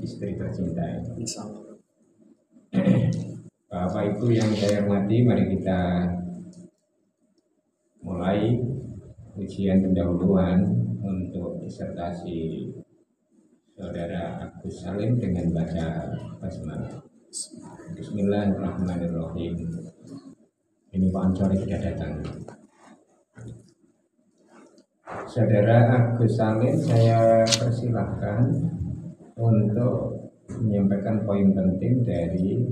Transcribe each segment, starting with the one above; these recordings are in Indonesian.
istri tercinta. Insya Allah. Bapak Ibu yang saya hormati, mari kita mulai ujian pendahuluan untuk disertasi Saudara Agus Salim dengan baca basmalah. Bismillahirrahmanirrahim. Ini Pak Ansori sudah datang. Saudara Agus Salim, saya persilahkan untuk menyampaikan poin penting dari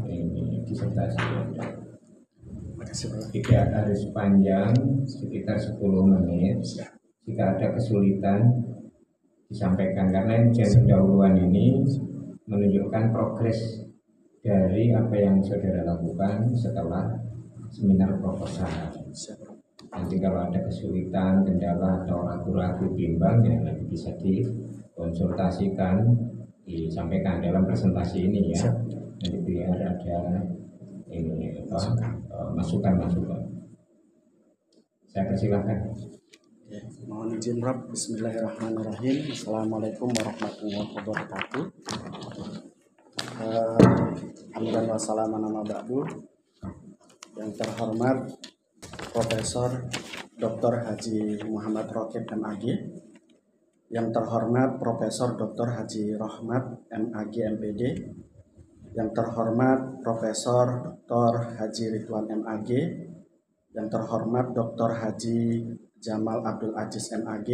ini disertasi Anda. Tidak harus panjang, sekitar 10 menit. Jika ada kesulitan disampaikan, karena ujian pendahuluan ini menunjukkan progres dari apa yang saudara lakukan setelah seminar proposal. Nanti kalau ada kesulitan, kendala atau ragu-ragu, bimbang, ya nanti bisa dikonsultasikan, disampaikan dalam presentasi ini ya. Nanti biar ada ini masukan-masukan. Saya persilahkan. Ya, mohon izin Rob. Bismillahirrahmanirrahim. Assalamualaikum warahmatullahi wabarakatuh. Hamdan wa salaman ama ba'du. Yang terhormat Profesor Dr. Haji Muhammad Rokib MAG, yang terhormat Profesor Dr. Haji Rahmat MAG MPD, yang terhormat Profesor Dr. Haji Ridwan MAG, yang terhormat Dr. Haji Jamal Abdul Aziz MAG,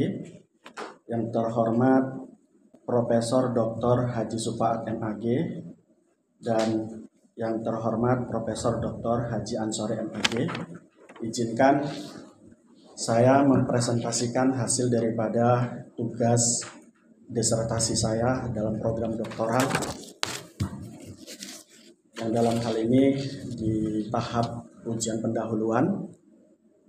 yang terhormat Profesor Dr. Haji Sufaat MAG, dan yang terhormat Profesor Dr. Haji Ansori MAG. Izinkan saya mempresentasikan hasil daripada tugas disertasi saya dalam program doktoral, yang dalam hal ini di tahap ujian pendahuluan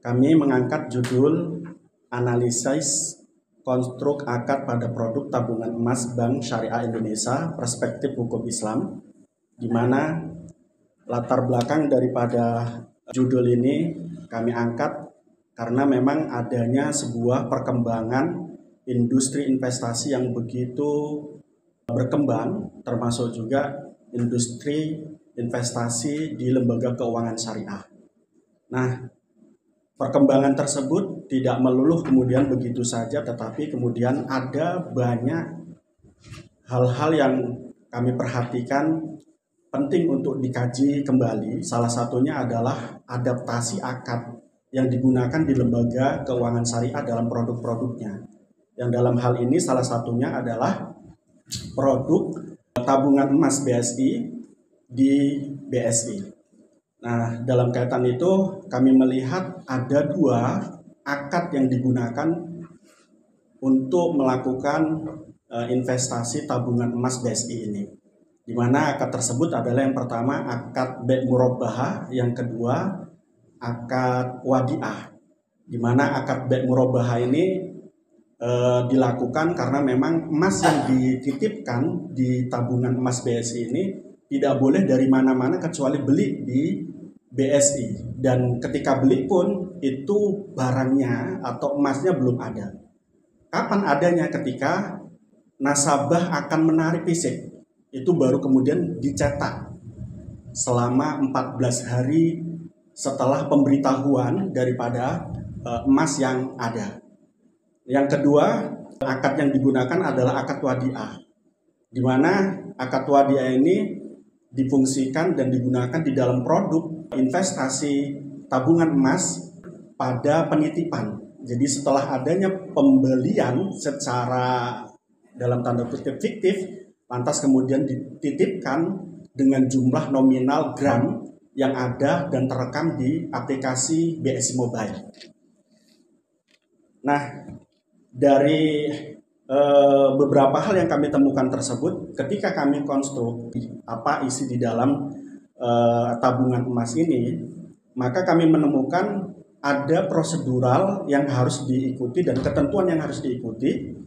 kami mengangkat judul analisis konstruk akad pada produk tabungan emas Bank Syariah Indonesia perspektif hukum Islam, di mana latar belakang daripada judul ini kami angkat karena memang adanya sebuah perkembangan industri investasi yang begitu berkembang, termasuk juga industri investasi di lembaga keuangan syariah. Nah, perkembangan tersebut tidak melulu kemudian begitu saja, tetapi kemudian ada banyak hal-hal yang kami perhatikan penting untuk dikaji kembali. Salah satunya adalah adaptasi akad yang digunakan di lembaga keuangan syariah dalam produk-produknya. Yang dalam hal ini salah satunya adalah produk tabungan emas BSI di BSI. Nah, dalam kaitan itu kami melihat ada dua akad yang digunakan untuk melakukan investasi tabungan emas BSI ini. Di mana akad tersebut adalah yang pertama akad B' Murabbahah, yang kedua akad Wadi'ah. Di mana akad B' Murabbahah ini dilakukan karena memang emas yang dititipkan di tabungan emas BSI ini tidak boleh dari mana-mana kecuali beli di BSI, dan ketika beli pun itu barangnya atau emasnya belum ada. Kapan adanya? Ketika nasabah akan menarik fisik, itu baru kemudian dicetak selama 14 hari setelah pemberitahuan daripada emas yang ada. Yang kedua, akad yang digunakan adalah akad Wadi'ah, di mana akad Wadi'ah ini difungsikan dan digunakan di dalam produk investasi tabungan emas pada penitipan. Jadi setelah adanya pembelian secara dalam tanda kutip fiktif, lantas kemudian dititipkan dengan jumlah nominal gram yang ada dan terekam di aplikasi BSI Mobile. Nah, dari beberapa hal yang kami temukan tersebut, ketika kami konstruk apa isi di dalam tabungan emas ini, maka kami menemukan ada prosedural yang harus diikuti dan ketentuan yang harus diikuti.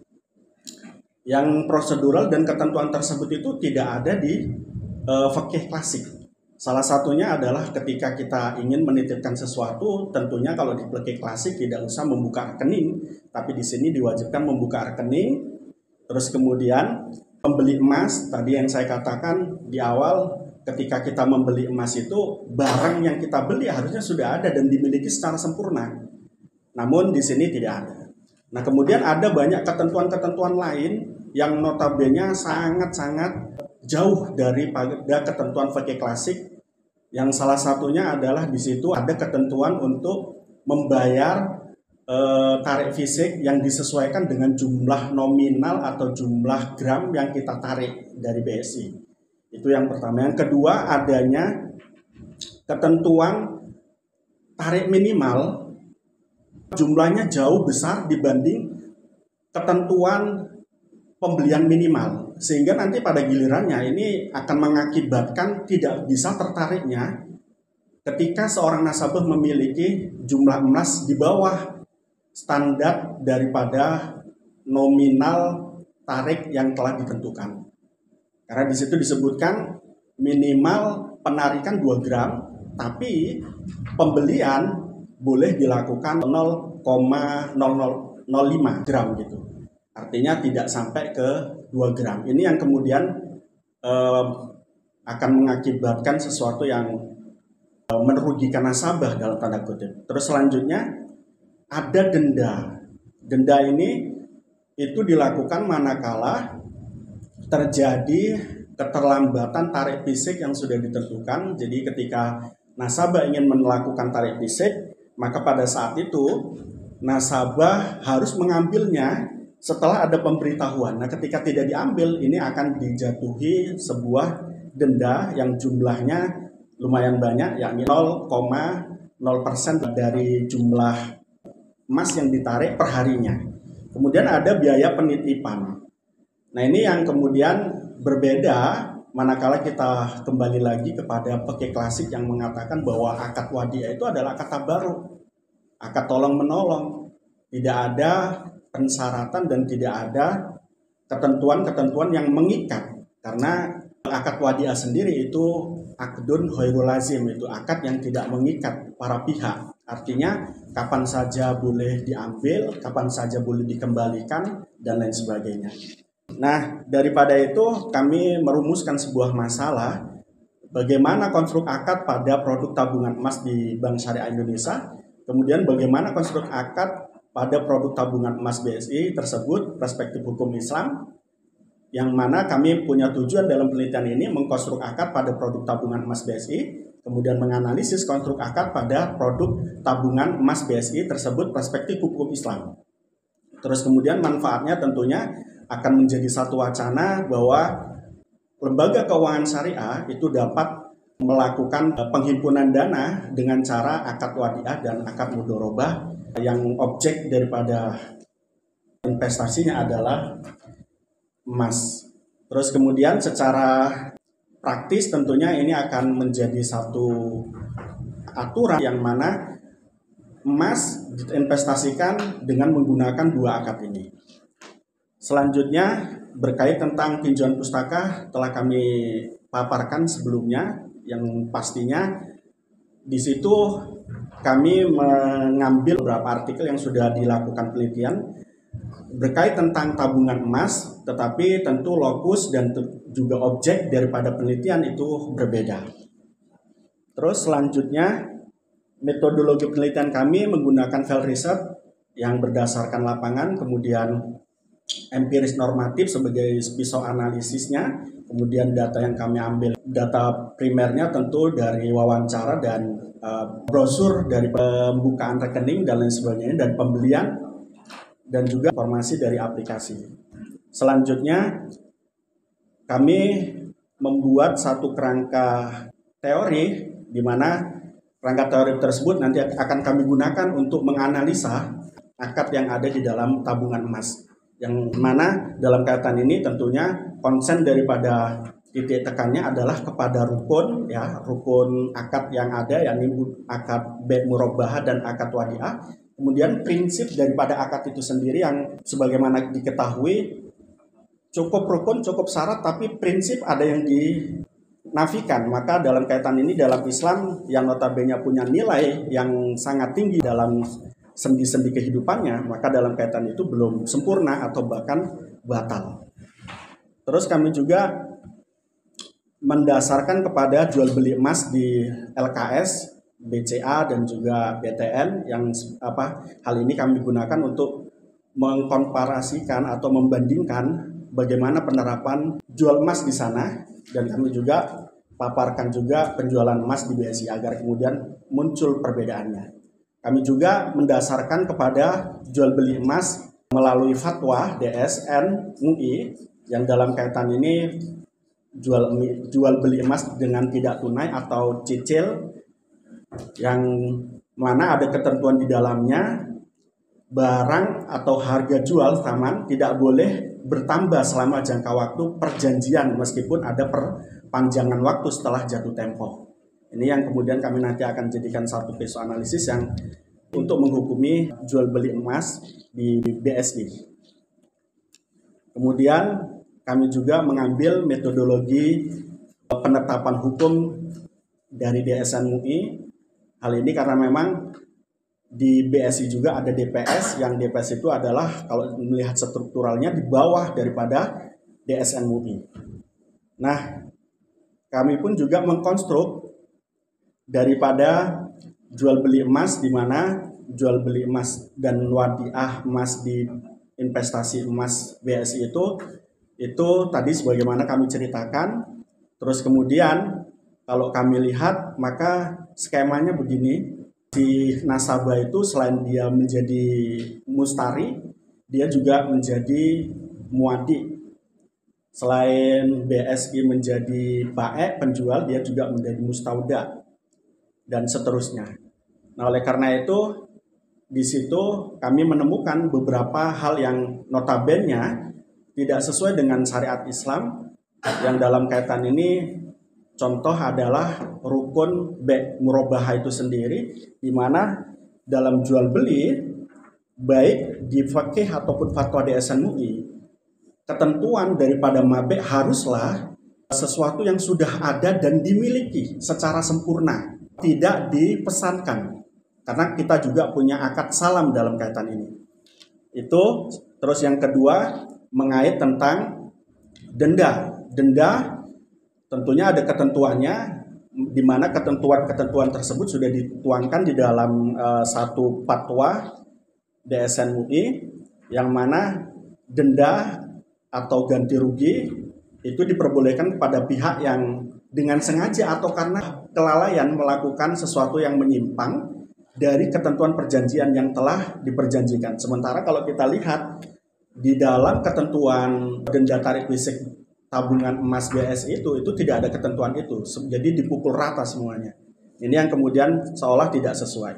Yang prosedural dan ketentuan tersebut itu tidak ada di fikih klasik. Salah satunya adalah ketika kita ingin menitipkan sesuatu, tentunya kalau di fikih klasik tidak usah membuka rekening, tapi di sini diwajibkan membuka rekening. Terus kemudian Membeli emas, tadi yang saya katakan di awal, ketika kita membeli emas itu barang yang kita beli harusnya sudah ada dan dimiliki secara sempurna. Namun di sini tidak ada. Nah, kemudian ada banyak ketentuan-ketentuan lain yang notabene sangat-sangat jauh daripada ketentuan fikih klasik. Yang salah satunya adalah di situ ada ketentuan untuk membayar tarik fisik yang disesuaikan dengan jumlah nominal atau jumlah gram yang kita tarik dari BSI. Itu yang pertama. Yang kedua, adanya ketentuan tarik minimal jumlahnya jauh besar dibanding ketentuan pembelian minimal, sehingga nanti pada gilirannya ini akan mengakibatkan tidak bisa tertariknya ketika seorang nasabah memiliki jumlah emas di bawah standar daripada nominal tarik yang telah ditentukan. Karena di situ disebutkan minimal penarikan 2 gram, tapi pembelian boleh dilakukan 0,0005 gram gitu. Artinya tidak sampai ke 2 gram. Ini yang kemudian akan mengakibatkan sesuatu yang merugikan nasabah dalam tanda kutip. Terus selanjutnya ada denda. Denda ini itu dilakukan manakala terjadi keterlambatan tarik fisik yang sudah ditentukan. Jadi ketika nasabah ingin melakukan tarik fisik, maka pada saat itu nasabah harus mengambilnya setelah ada pemberitahuan. Nah, ketika tidak diambil, ini akan dijatuhi sebuah denda yang jumlahnya lumayan banyak, yakni 0,0% dari jumlah emas yang ditarik per harinya. Kemudian ada biaya penitipan. Nah, ini yang kemudian berbeda manakala kita kembali lagi kepada fikih klasik yang mengatakan bahwa akad wadiah itu adalah akad tabarruk, akad tolong menolong. Tidak ada persyaratan dan tidak ada ketentuan-ketentuan yang mengikat, karena akad wadiah sendiri itu akdun ghairul lazim, itu akad yang tidak mengikat para pihak. Artinya kapan saja boleh diambil, kapan saja boleh dikembalikan, dan lain sebagainya. Nah, daripada itu kami merumuskan sebuah masalah bagaimana konstruk akad pada produk tabungan emas di Bank Syariah Indonesia, kemudian bagaimana konstruk akad pada produk tabungan emas BSI tersebut perspektif hukum Islam, yang mana kami punya tujuan dalam penelitian ini mengkonstruk akad pada produk tabungan emas BSI, kemudian menganalisis konstruk akad pada produk tabungan emas BSI tersebut perspektif hukum Islam. Terus kemudian manfaatnya tentunya akan menjadi satu wacana bahwa lembaga keuangan syariah itu dapat melakukan penghimpunan dana dengan cara akad wadiah dan akad mudharabah yang objek daripada investasinya adalah emas. Terus kemudian secara praktis tentunya ini akan menjadi satu aturan yang mana emas diinvestasikan dengan menggunakan 2 akad ini. Selanjutnya berkait tentang tinjauan pustaka telah kami paparkan sebelumnya, yang pastinya di situ kami mengambil beberapa artikel yang sudah dilakukan penelitian berkait tentang tabungan emas, tetapi tentu lokus dan juga objek daripada penelitian itu berbeda. Terus selanjutnya metodologi penelitian kami menggunakan field research yang berdasarkan lapangan, kemudian empiris normatif sebagai pisau analisisnya, kemudian data yang kami ambil, data primernya tentu dari wawancara dan brosur dari pembukaan rekening dan lain sebagainya, dan pembelian, dan juga informasi dari aplikasi. Selanjutnya kami membuat satu kerangka teori, di mana kerangka teori tersebut nanti akan kami gunakan untuk menganalisa akad yang ada di dalam tabungan emas. Yang mana dalam kaitan ini tentunya konsen daripada titik tekannya adalah kepada rukun, ya, rukun akad yang ada, yakni akad bai' murabbahah dan akad wadiah. Kemudian prinsip daripada akad itu sendiri yang sebagaimana diketahui cukup rukun, cukup syarat, tapi prinsip ada yang dinafikan. Maka dalam kaitan ini dalam Islam yang notabene punya nilai yang sangat tinggi dalam sendi-sendi kehidupannya, maka dalam kaitan itu belum sempurna atau bahkan batal. Terus kami juga mendasarkan kepada jual beli emas di LKS, BCA dan juga BTN yang hal ini kami gunakan untuk mengkomparasikan atau membandingkan bagaimana penerapan jual emas di sana, dan kami juga paparkan juga penjualan emas di BSI agar kemudian muncul perbedaannya. Kami juga mendasarkan kepada jual beli emas melalui fatwa DSN MUI yang dalam kaitan ini jual beli emas dengan tidak tunai atau cicil, yang mana ada ketentuan di dalamnya barang atau harga jual saman tidak boleh bertambah selama jangka waktu perjanjian meskipun ada perpanjangan waktu setelah jatuh tempo. Ini yang kemudian kami nanti akan jadikan satu case analisis yang untuk menghukumi jual beli emas di BSI. Kemudian kami juga mengambil metodologi penetapan hukum dari DSN MUI. Hal ini karena memang di BSI juga ada DPS, yang DPS itu adalah kalau melihat strukturalnya di bawah daripada DSN MUI. Nah, kami pun juga mengkonstruk daripada jual beli emas, di mana jual beli emas dan wadiah emas di investasi emas BSI itu tadi sebagaimana kami ceritakan. Terus kemudian kalau kami lihat maka skemanya begini. Si nasabah itu selain dia menjadi mustari, dia juga menjadi muadi. Selain BSI menjadi bae penjual, dia juga menjadi mustauda dan seterusnya. Nah, oleh karena itu di situ kami menemukan beberapa hal yang notabene tidak sesuai dengan syariat Islam, yang dalam kaitan ini contoh adalah rukun murabahah itu sendiri, di mana dalam jual beli baik di fikih ataupun fatwa DSN MUI, ketentuan daripada mabek haruslah sesuatu yang sudah ada dan dimiliki secara sempurna, tidak dipesankan. Karena kita juga punya akad salam dalam kaitan ini. Itu terus yang kedua mengait tentang denda. Denda tentunya ada ketentuannya, di mana ketentuan-ketentuan tersebut sudah dituangkan di dalam satu fatwa DSN MUI, yang mana denda atau ganti rugi itu diperbolehkan kepada pihak yang dengan sengaja atau karena kelalaian melakukan sesuatu yang menyimpang dari ketentuan perjanjian yang telah diperjanjikan. Sementara kalau kita lihat di dalam ketentuan denda tarik fisik tabungan emas BSI itu tidak ada ketentuan itu. Jadi dipukul rata semuanya. Ini yang kemudian seolah tidak sesuai.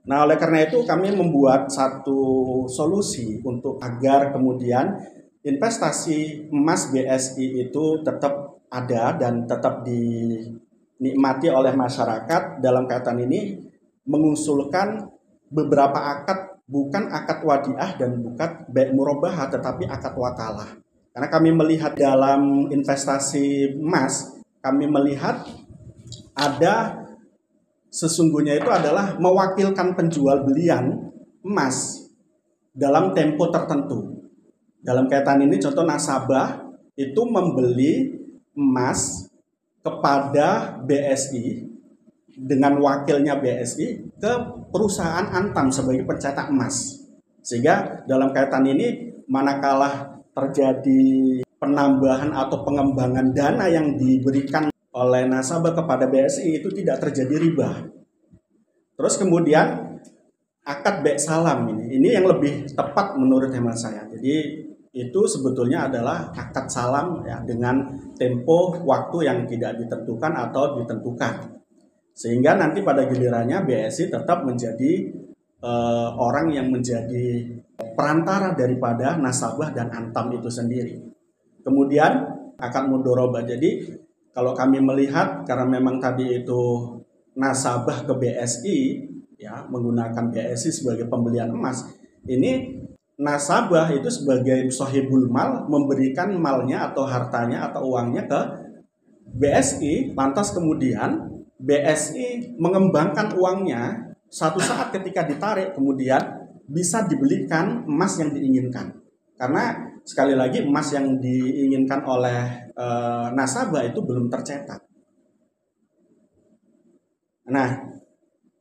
Nah, oleh karena itu kami membuat satu solusi untuk agar kemudian investasi emas BSI itu tetap ada dan tetap dinikmati oleh masyarakat. Dalam kaitan ini mengusulkan beberapa akad, bukan akad wadiah dan bukan murabahah, tetapi akad wakalah. Karena kami melihat dalam investasi emas, kami melihat ada sesungguhnya itu adalah mewakilkan penjual belian emas dalam tempo tertentu. Dalam kaitan ini contoh nasabah itu membeli emas kepada BSI dengan wakilnya BSI ke perusahaan Antam sebagai pencetak emas. Sehingga dalam kaitan ini manakala terjadi penambahan atau pengembangan dana yang diberikan oleh nasabah kepada BSI itu tidak terjadi riba. Terus kemudian akad baik salam ini yang lebih tepat menurut hemat saya. Jadi itu sebetulnya adalah akad salam ya, dengan tempo waktu yang tidak ditentukan atau ditentukan. Sehingga nanti pada gilirannya BSI tetap menjadi orang yang menjadi perantara daripada nasabah dan Antam itu sendiri. Kemudian akad mudharabah. Jadi kalau kami melihat karena memang tadi itu nasabah ke BSI ya, menggunakan BSI sebagai pembelian emas, ini nasabah itu sebagai sahibul mal memberikan malnya atau hartanya atau uangnya ke BSI, lantas kemudian BSI mengembangkan uangnya, satu saat ketika ditarik kemudian bisa dibelikan emas yang diinginkan. Karena sekali lagi emas yang diinginkan oleh nasabah itu belum tercetak. Nah,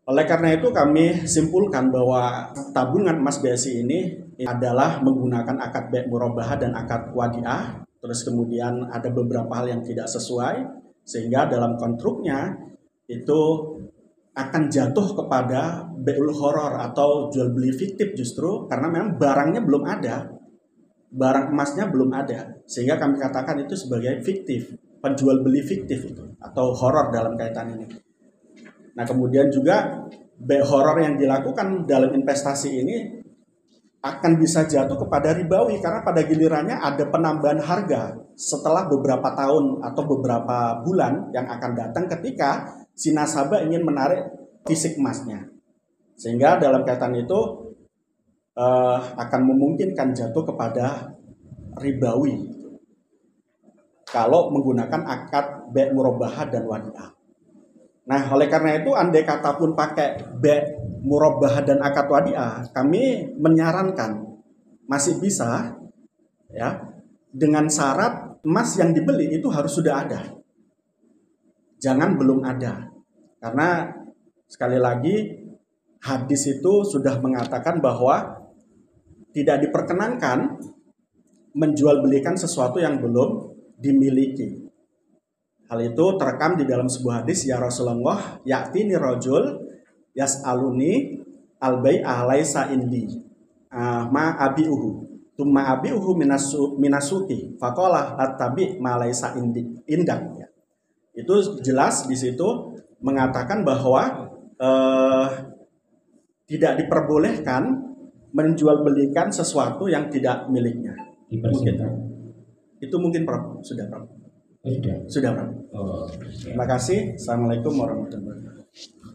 oleh karena itu kami simpulkan bahwa tabungan emas BSI ini adalah menggunakan akad baik murabahah dan akad wadiah. Terus kemudian ada beberapa hal yang tidak sesuai, sehingga dalam konstruknya itu akan jatuh kepada beul horor atau jual beli fiktif, justru karena memang barangnya belum ada, barang emasnya belum ada, sehingga kami katakan itu sebagai fiktif, penjual beli fiktif itu atau horor dalam kaitan ini. Nah, kemudian juga horor yang dilakukan dalam investasi ini akan bisa jatuh kepada ribawi, karena pada gilirannya ada penambahan harga setelah beberapa tahun atau beberapa bulan yang akan datang ketika si nasabah ingin menarik fisik emasnya, sehingga dalam kaitan itu akan memungkinkan jatuh kepada ribawi kalau menggunakan akad baik murabahah dan wadiah. Nah, oleh karena itu andai kata pun pakai baik murabahah dan akad wadiah, kami menyarankan masih bisa ya, dengan syarat emas yang dibeli itu harus sudah ada. Jangan belum ada. Karena sekali lagi hadis itu sudah mengatakan bahwa tidak diperkenankan menjual belikan sesuatu yang belum dimiliki. Hal itu terekam di dalam sebuah hadis, ya Rasulullah, ya'tini rajul yas'aluni al-bai'a laisa indi ma abi'uhu tumma abi'uhu minasuki faqala at-tabi' ma laisa indak. Itu jelas di situ mengatakan bahwa tidak diperbolehkan menjual belikan sesuatu yang tidak miliknya. Mungkin sudah Prof. Sudah Prof. Oh, Terima kasih. Assalamualaikum warahmatullahi wabarakatuh.